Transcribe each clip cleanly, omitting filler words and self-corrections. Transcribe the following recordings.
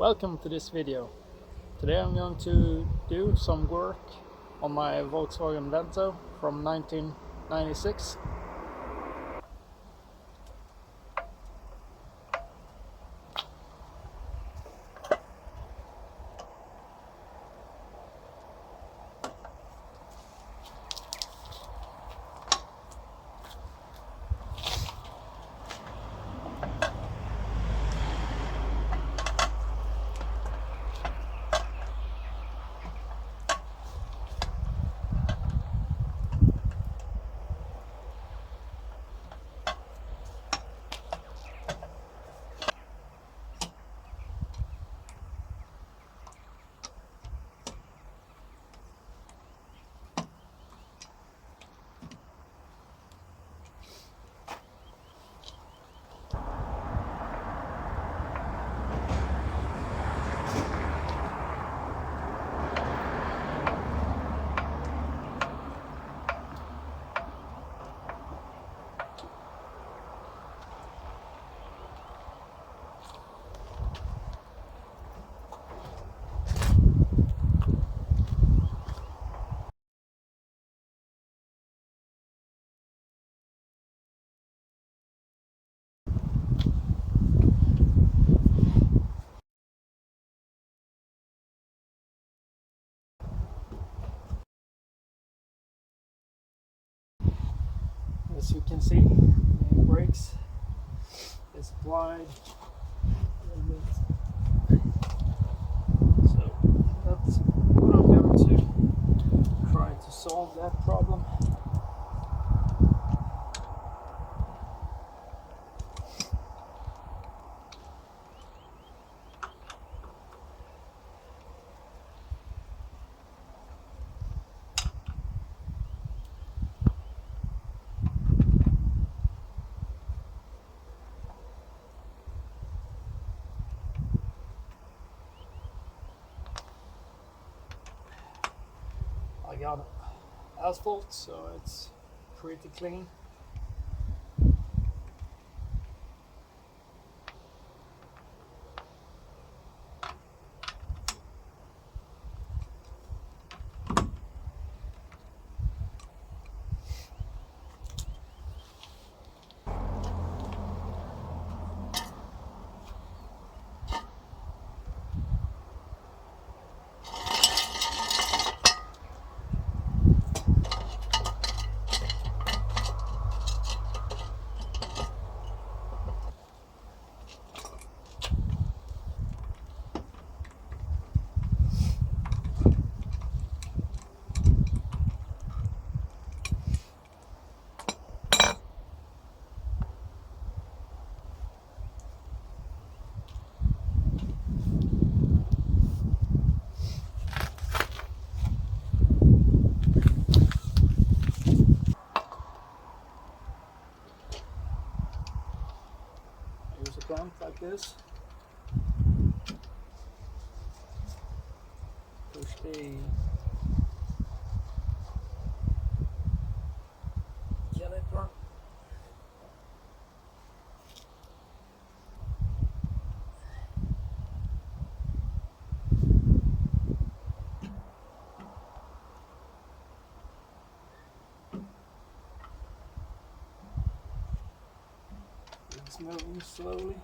Welcome to this video. Today I'm going to do some work on my Volkswagen Vento from 1996. As you can see, the brakes is applied a little bit. So that's what I'm going to try to solve that problem. I got asphalt, so it's pretty clean. Use a clamp like this. Push the caliper. It's moving slowly.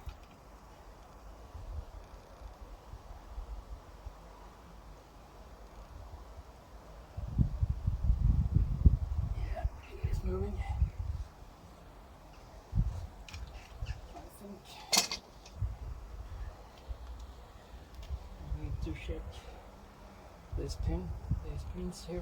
Yeah, it is moving. I think I need to check these pins here.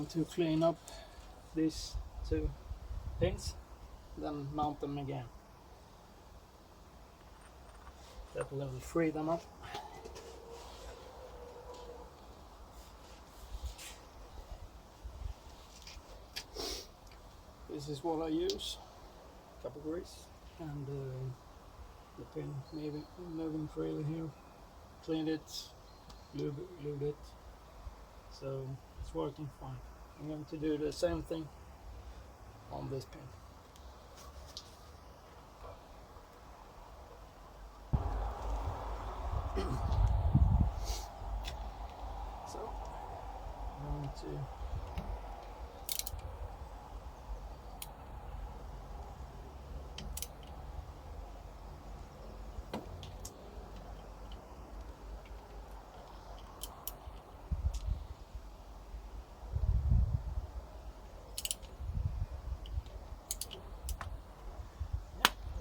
going to clean up these two pins, then mount them again. That will free them up. This is what I use: copper grease and the pin moving freely here. Cleaned it, glued it, so it's working fine. I'm going to do the same thing on this pin. So I'm going to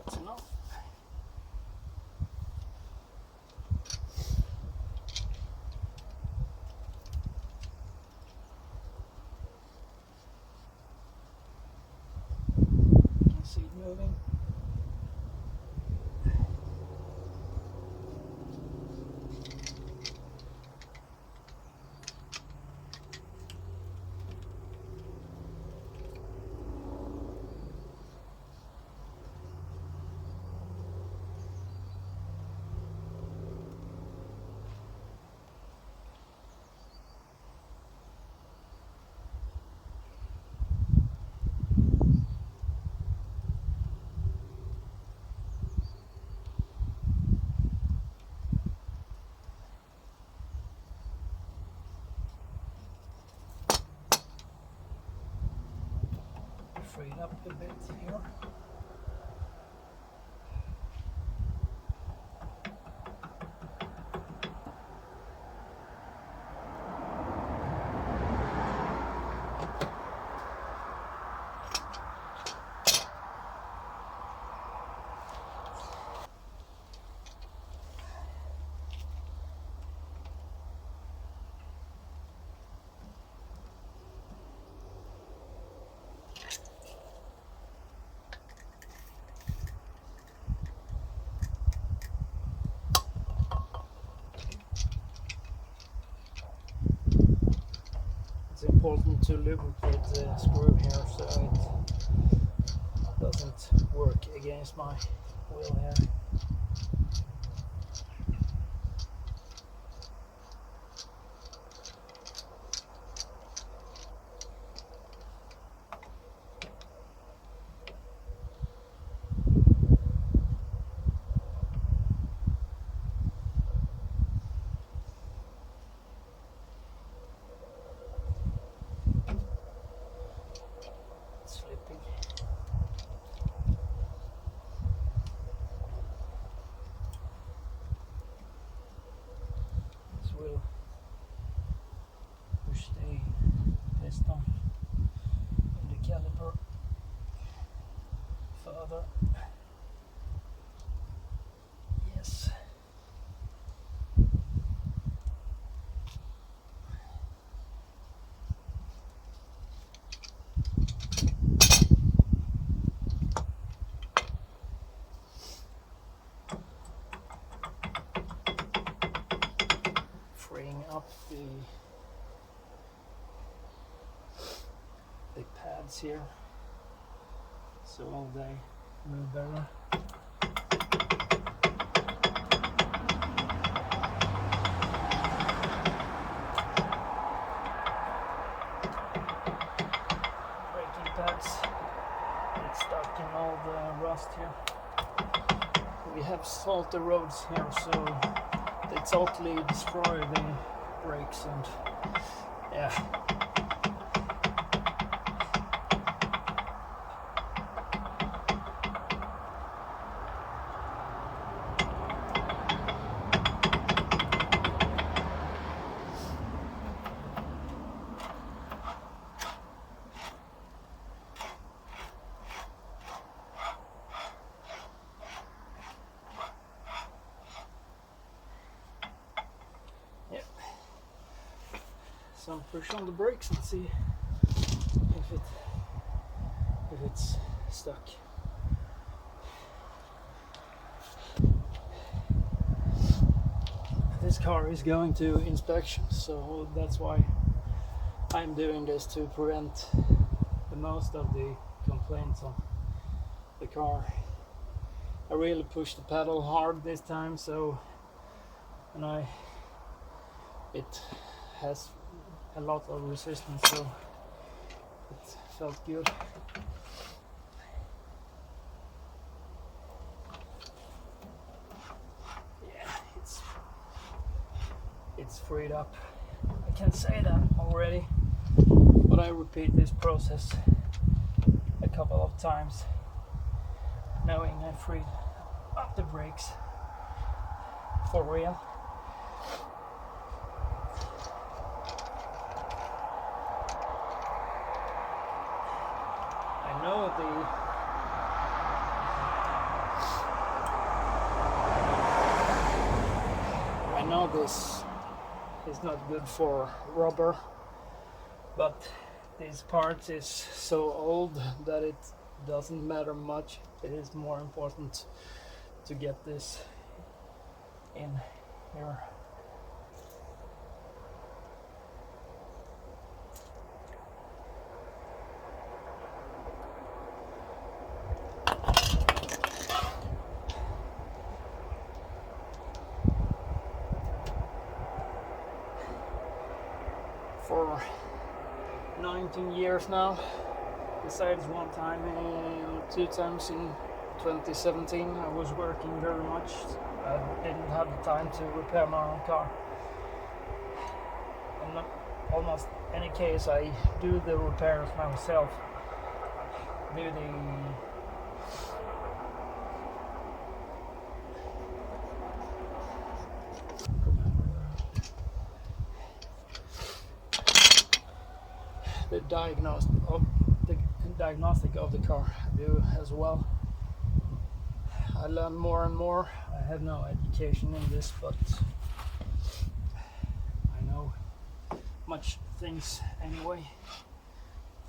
that's enough. You can see it moving. Free it up a bit here. It's important to lubricate the screw here so it doesn't work against my wheel here. Slipping. This will push the piston in the caliper further. Yes. Freeing up the pads here so they move better. Braking pads get stuck in all the rust here. We have salty roads here, so they totally destroy the brakes, and yeah. So push on the brakes and see if it's stuck. This car is going to inspection, so that's why I'm doing this, to prevent the most of the complaints on the car. I really pushed the pedal hard this time, and it has a lot of resistance, so it felt good. Yeah, it's freed up. I can say that already, but I repeat this process a couple of times, knowing I freed up the brakes for real. I know this is not good for rubber, but this part is so old that it doesn't matter much. It is more important to get this in here. For 19 years now, besides one time and 2 times in 2017, I was working very much. I didn't have the time to repair my own car. In almost any case, I do the repairs myself. Do the diagnostic of the car. I do as well. I learn more and more. I have no education in this, but I know much things anyway.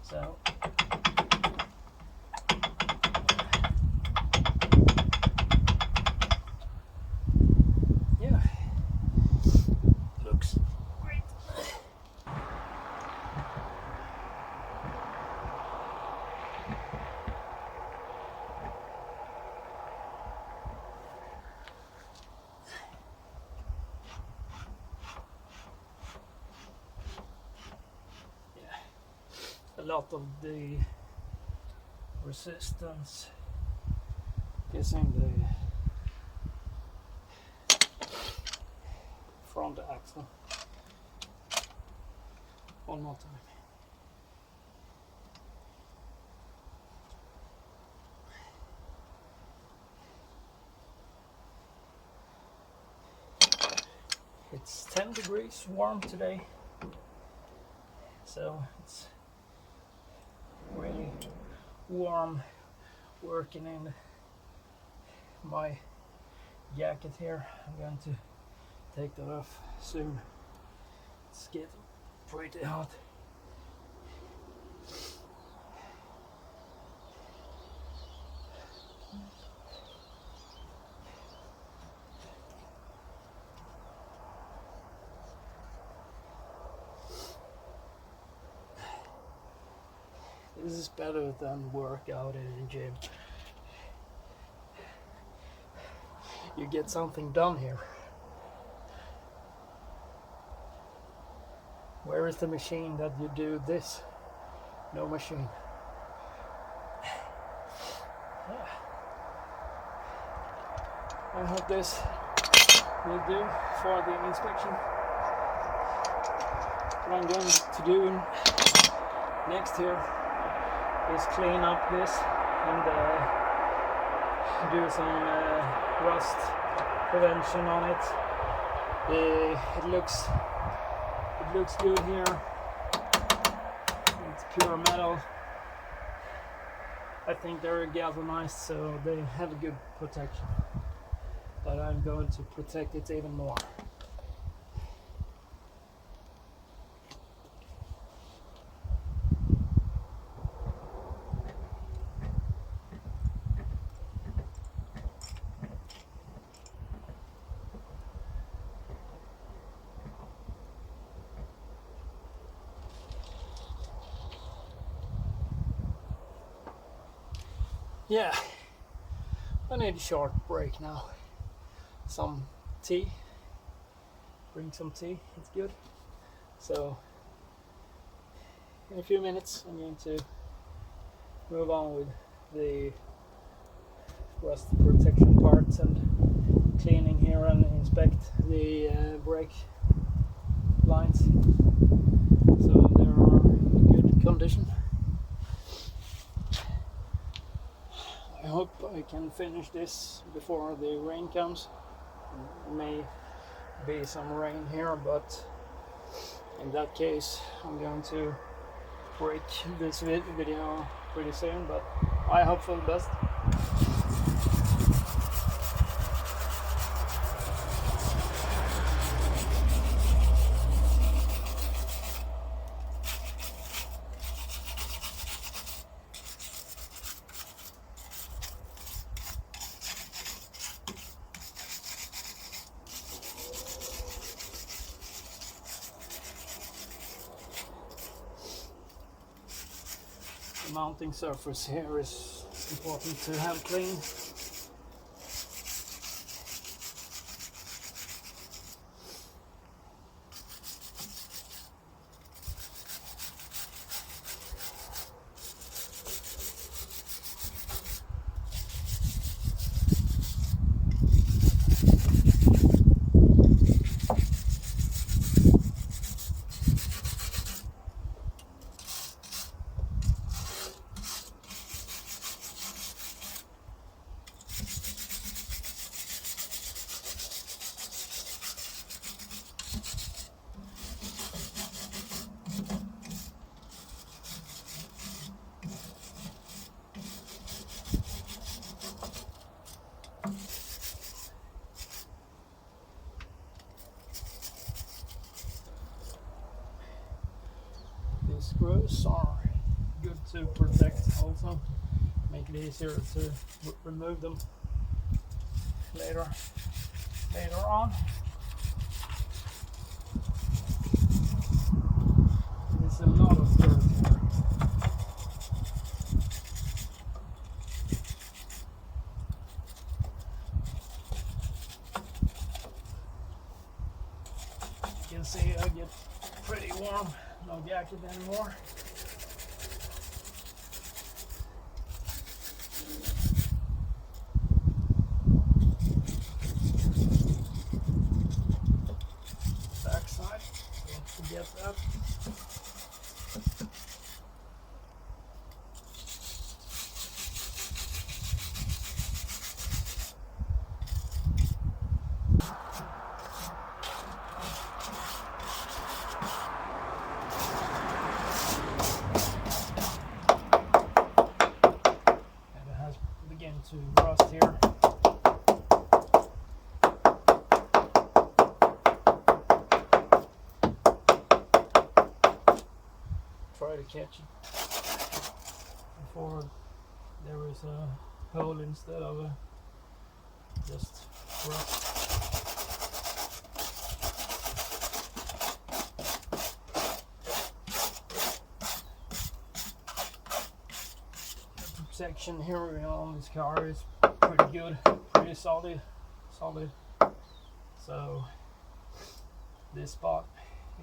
So yeah, looks great. A lot of the resistance is in the front axle. One more time. It's 10 degrees warm today, so it's really warm working in my jacket here. I'm going to take that off soon. It's getting pretty hot. This is better than workout in a gym. You get something done here. Where is the machine that you do this? No machine. Yeah. I hope this will do for the inspection. What I'm going to do next here is clean up this and do some rust prevention on it. It looks good here. It's pure metal. I think they're galvanized, so they have a good protection. But I'm going to protect it even more. yeah, I need a short break now. Some tea. Bring some tea, it's good. So, in a few minutes, I'm going to move on with the rust protection parts and cleaning here and inspect the brake lines. So, they are in good condition. I hope I can finish this before the rain comes. There may be some rain here, but in that case I'm going to break this video pretty soon, but I hope for the best. The mounting surface here is important to have clean. These screws are good to protect also, make it easier to remove them later on. There's a lot of dirt here. You can see I get pretty warm, no jacket anymore. Backside, don't forget that. To rust here. Try to catch it before there is a hole instead of just rust. Section here on this car is pretty good, pretty solid. So this spot,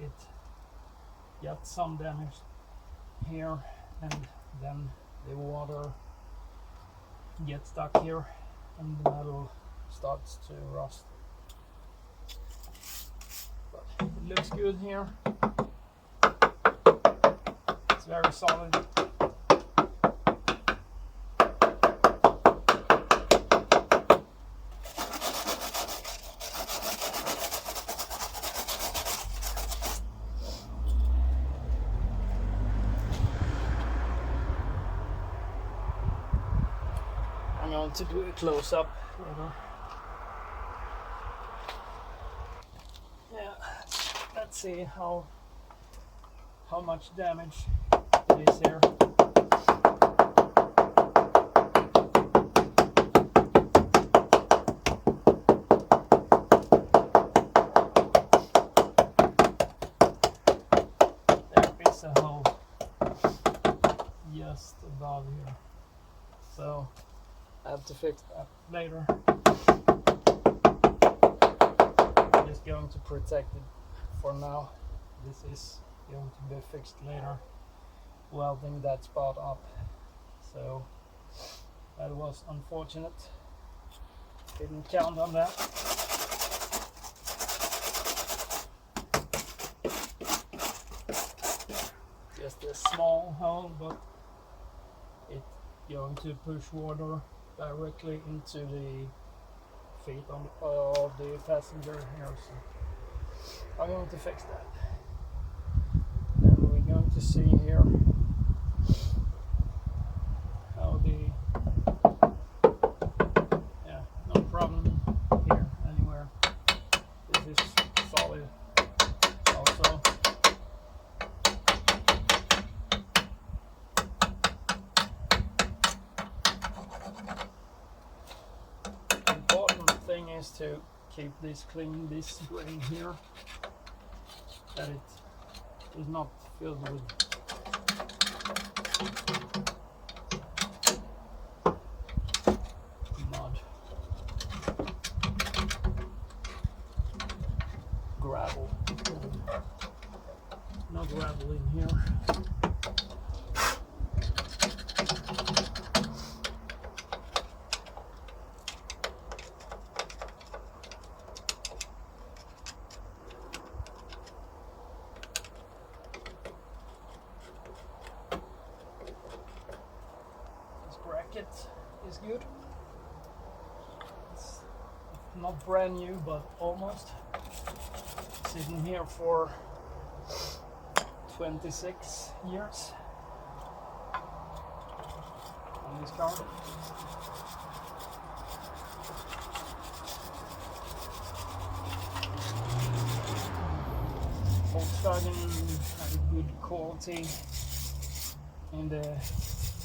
it got some damage here, and then the water gets stuck here and the metal starts to rust. But it looks good here. It's very solid. I'm going to do a close-up later. Yeah, let's see how much damage it is here. There is a hole just above here. So I have to fix that later. I'm just going to protect it for now. This is going to be fixed later, welding that spot up. So that was unfortunate. Didn't count on that. Just a small hole, but it's going to push water directly into the feet of the passenger here. So I'm going to fix that. And we're going to see here how the no problem here anywhere. This is solid also. The important thing is to keep this clean, this ring here, that it is not filled with mud, gravel. No gravel in here. Bracket is good. It's not brand new, but almost. Sitting here for 26 years on this car. Volkswagen had a good quality in the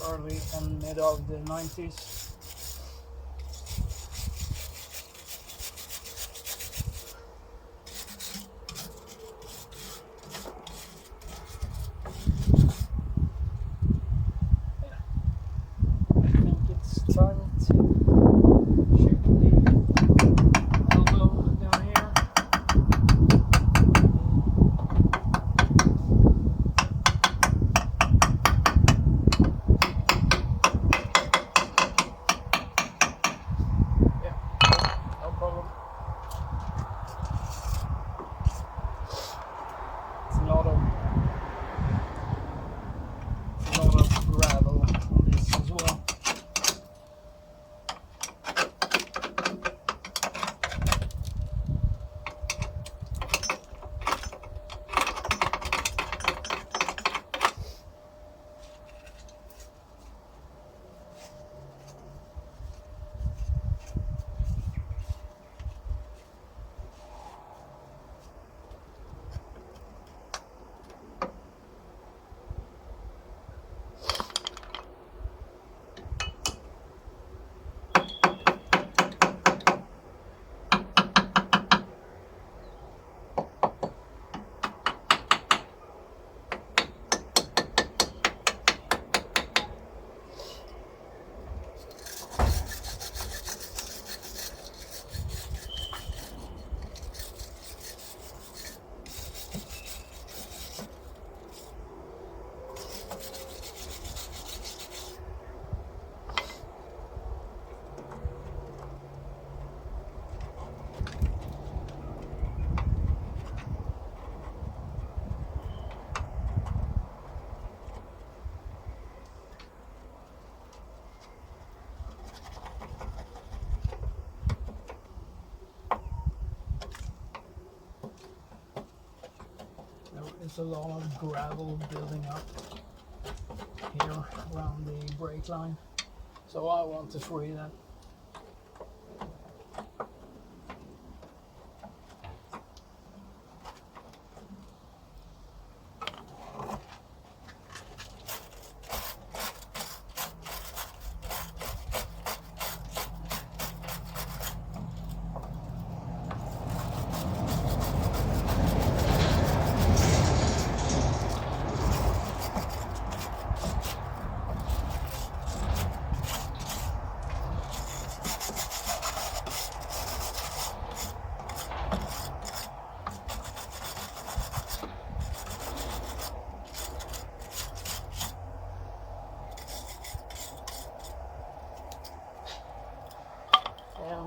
early and mid of the 90s. Yeah. I think it's time to check the elbow down here. A lot of gravel on this as well. There's a lot of gravel building up here around the brake line, so I want to free that.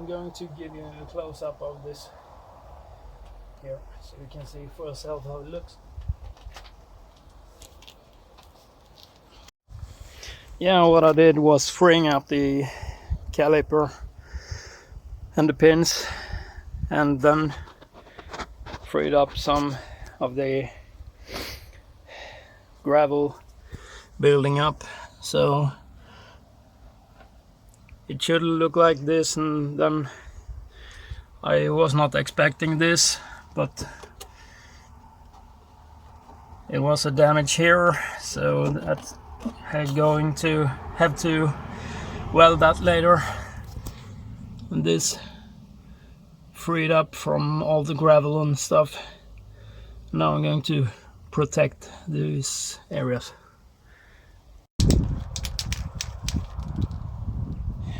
going to give you a close-up of this here, so you can see for yourself how it looks. Yeah, what I did was freeing up the caliper and the pins, and then freed up some of the gravel building up, so it should look like this. And then I was not expecting this, but it was a damage here, so that's going to have to weld that later. And this freed up from all the gravel and stuff. Now I'm going to protect these areas.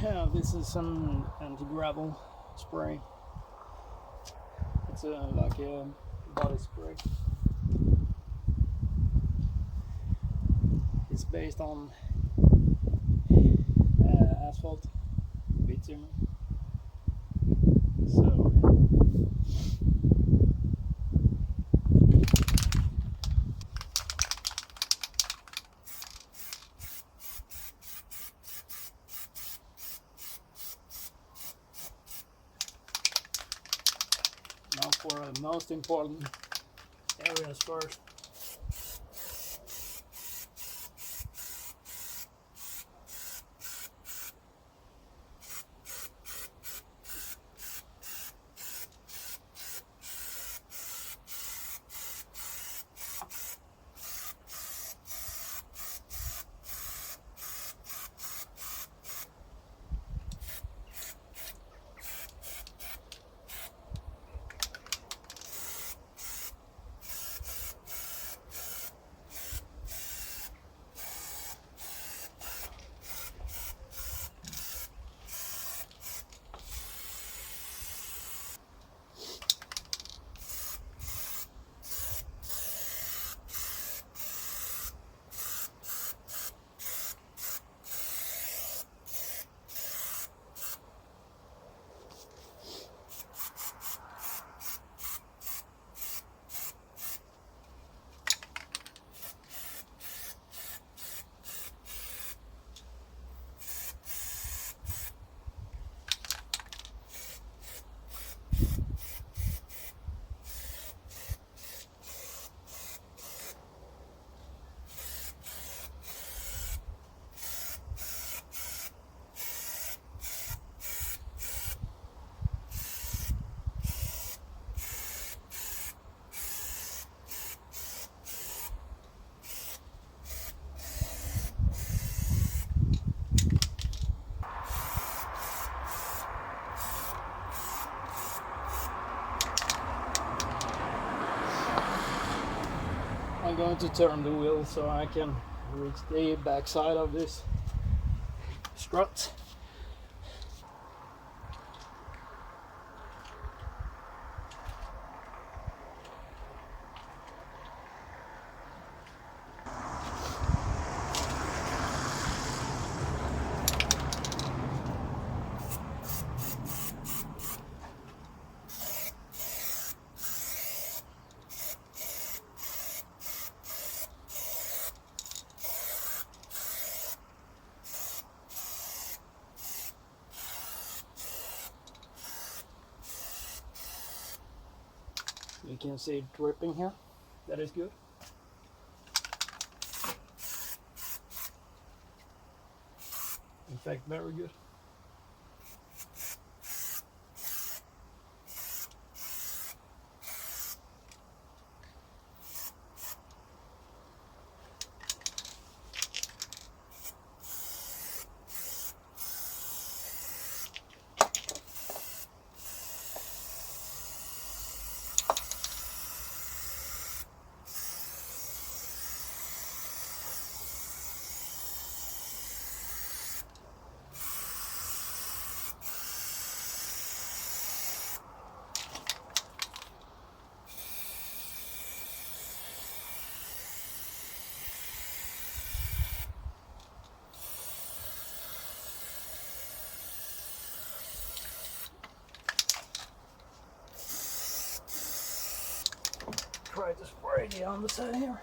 Yeah, this is an anti-gravel spray. It's like a body spray. It's based on asphalt bitumen. So now for the most important areas first. I'm going to turn the wheel so I can reach the back side of this strut. You can see it dripping here. That is good. In fact, very good. try to spray the underside here.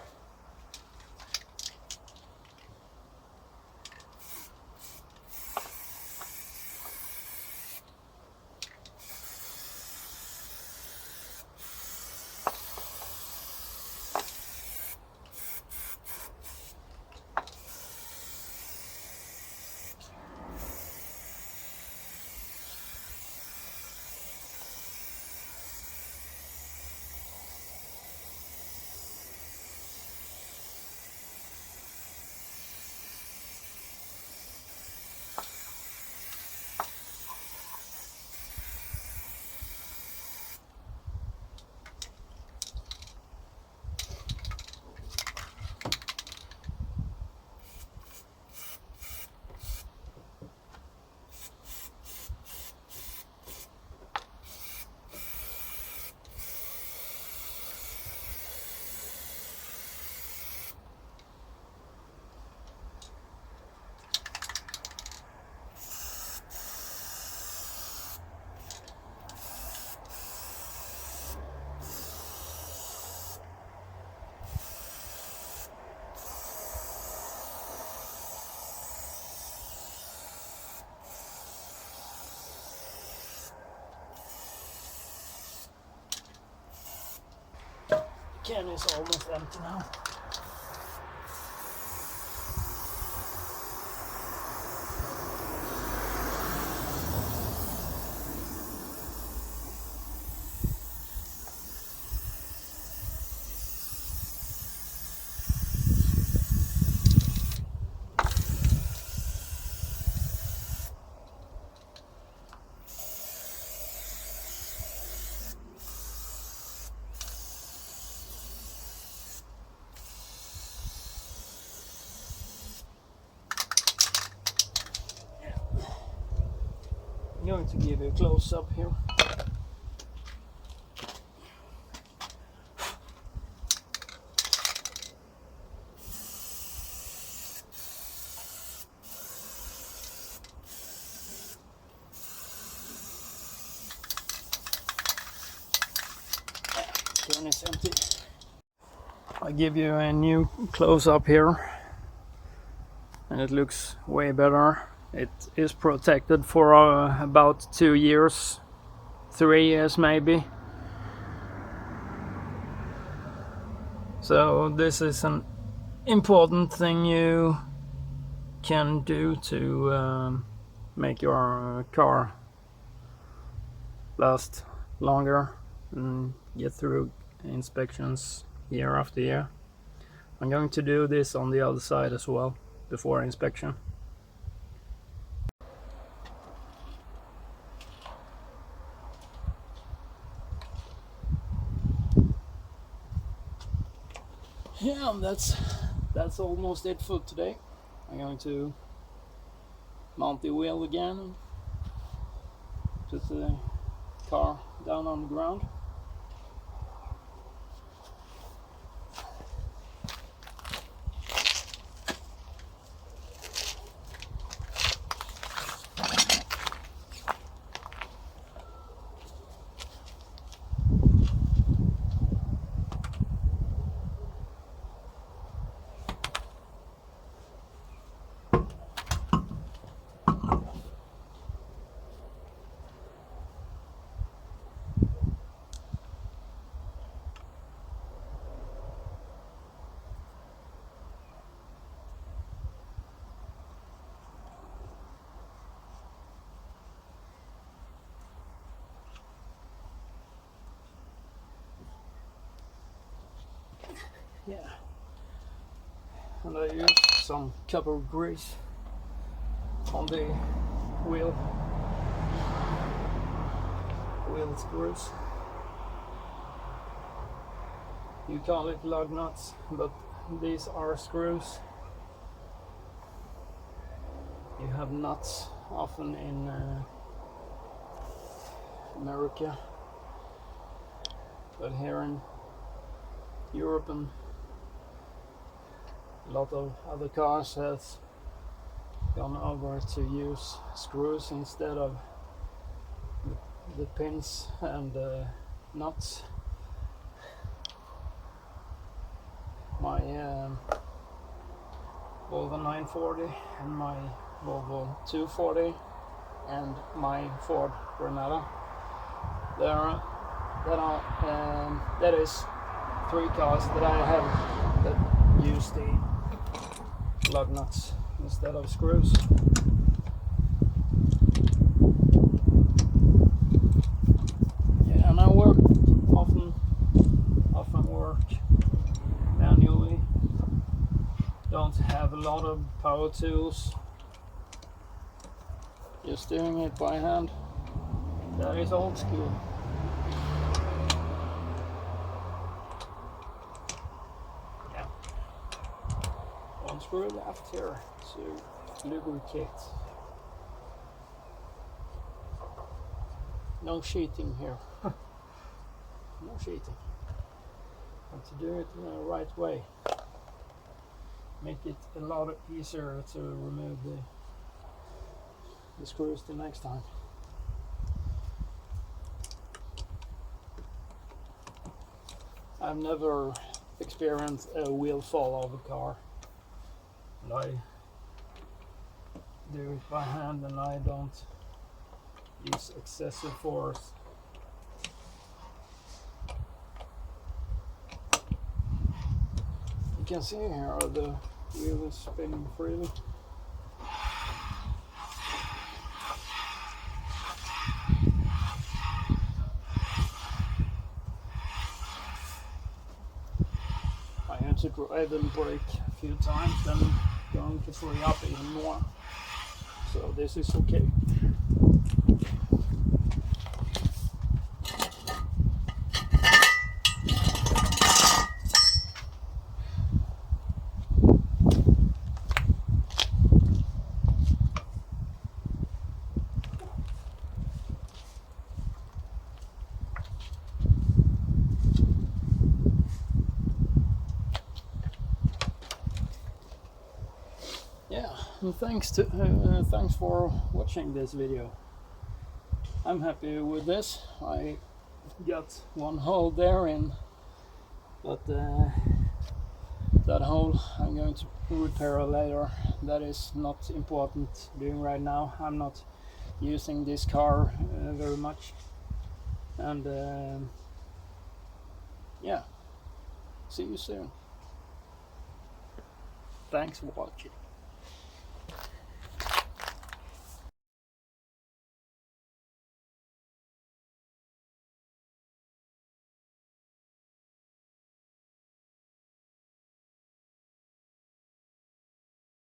Can is almost empty now. I'm going to give you a close up here. Can is empty. I give you a new close up here, and it looks way better. It is protected for about 2 years, 3 years maybe. So this is an important thing you can do to make your car last longer and get through inspections year after year. I'm going to do this on the other side as well before inspection. Yeah, that's almost it for today. I'm going to mount the wheel again and put the car down on the ground. Yeah, and I use some copper grease on the wheel screws. You call it lug nuts, but these are screws. You have nuts often in America, but here in Europe and a lot of other cars has gone over to use screws instead of the pins and the nuts. Volvo 940 and my Volvo 240 and my Ford Granada. That is 3 cars that I have that use the lug nuts instead of screws. Yeah, and I often work manually. Don't have a lot of power tools. Just doing it by hand. That is old school. Yeah. One screw left here to lubricate. No cheating here. No cheating. Have to do it in the right way. Make it a lot easier to remove the screws the next time. I've never experienced a wheel fall of a car, and I do it by hand, and I don't use excessive force. You can see here the wheel is spinning freely. I had to drive and brake a few times, then going to free up even more. So this is okay. Yeah, and thanks for watching this video. I'm happy with this. I got one hole there in, but that hole I'm going to repair later. That is not important doing right now. I'm not using this car very much, and yeah, see you soon. Thanks for watching.